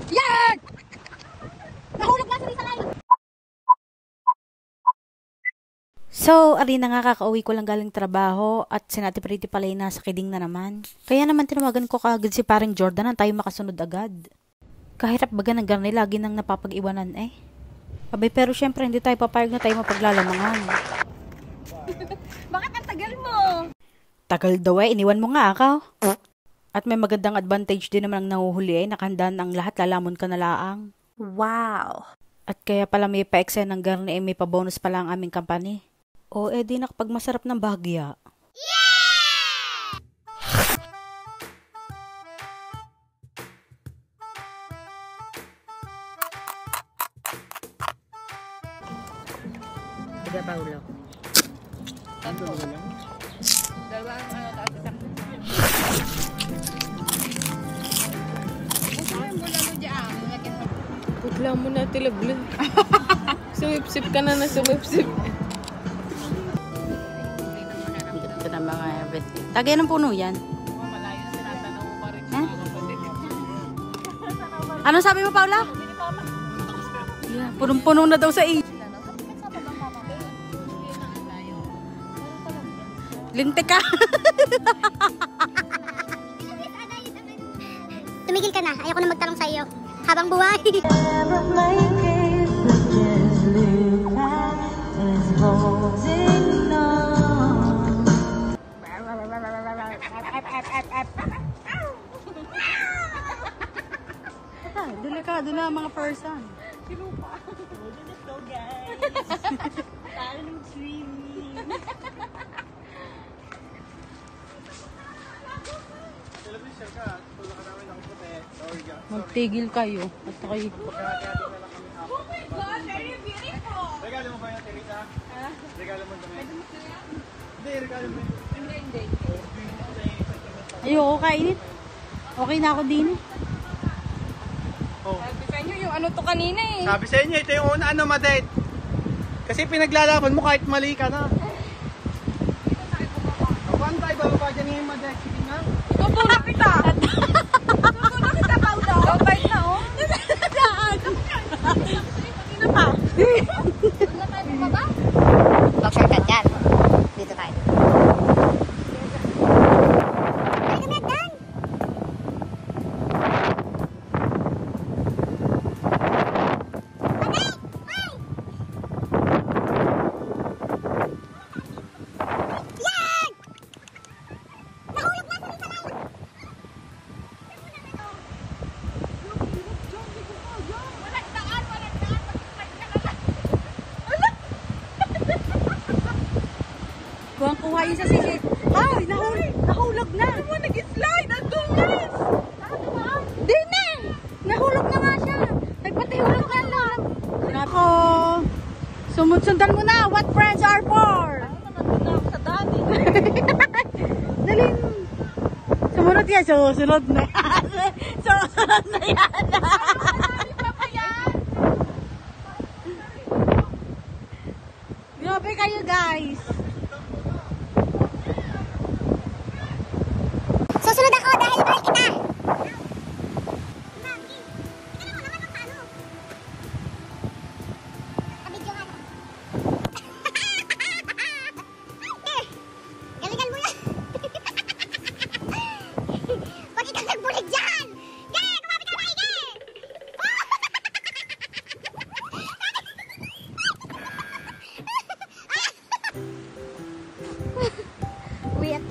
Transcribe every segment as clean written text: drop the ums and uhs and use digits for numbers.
Yan! Nahulog lang sa lisalay. So, ari na nga, kakauwi ko lang galing trabaho at si Ate Pretty pala yung nasa kiding na naman. Kaya naman tinawagan ko kaagad si paring Jordan na tayo makasunod agad. Kahirap baga ng garni, lagi nang napapag-iwanan eh. Abay, pero syempre hindi tayo papayag na tayo mapaglalamangan. Bakit ang tagal mo? Tagal daw eh, iniwan mo nga ako. At may magandang advantage din naman ang nahuhuli eh, nakahandaan ang lahat, lalamon ka na laang. Wow! At kaya pala may pa-exen ng garni eh, may pa-bonus pala ang aming company. O eh di nakapag masarap ng bahagya. Tiga Paulo. Ano ba lang? Dalawang taas sa sakto. Gusto mo yung bulalo dyan? Putla mo na tilablo. Sumipsip ka na sumipsip. Ito na mga everything. Tagay ng puno yan. Malayo na tinatanaw mo pa rin. Ano sabi mo, Paula? Yeah, punong-puno na daw sa iyo. Lintik ka. Tumigil ka na. Ayoko na magtanong sa iyo. Habang buhay. Dula ka, dula mga person. Sinupa. Let's go guys. Tayo ng swimming. Magtigil kayo. At kayo. Regalo mo ba yung Teresa? Regalo mo kami? Hindi, regalo mo yun. Hindi. Ayoko kainit. Okay na ako din eh. Oh. Sabi sa inyo yung ano to kanina eh. Sabi sa inyo, ito yung una madate. Kasi pinaglalaban mo kahit mali ka na. Paano tayo bababa dyan ngayon madate? Sige nga. Tutulak kita. Tutulak kita, Paula. Gabay na oh. Kanina pa. Wala tayo bumaba? Mag-shortcut yan. Dito tayo. Ay, kami agdan. Kuha yun sa sisi. Ay, nahulog na. Ano mo nag-slide? Ang dulas. Di na! Nahulog na nga siya. Nagpatihulog ka lang. Nako. Sundan mo na. What friends are for? Nandun ako sa dami. Daling. Sumunod yan. Susunod na yan. Susunod na yan. Grabe kayo guys. Susunod ako dahil mahal kita. Galingan mo yan. Pag ikaw nagbulig dyan. Gaya, kumapit ka maigi. Weird.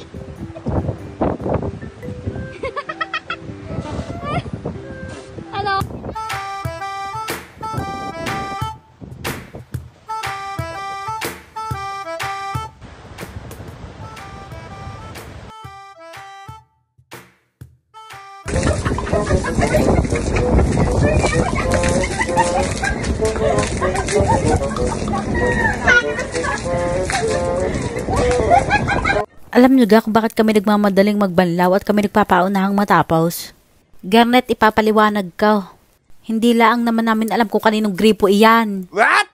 Hello. Alam nyo ga kung bakit kami nagmamadaling magbanlaw at kami nagpapaunahang matapos? Garnet, ipapaliwanag ka. Hindi laang naman namin alam kung kaninong gripo iyan. What?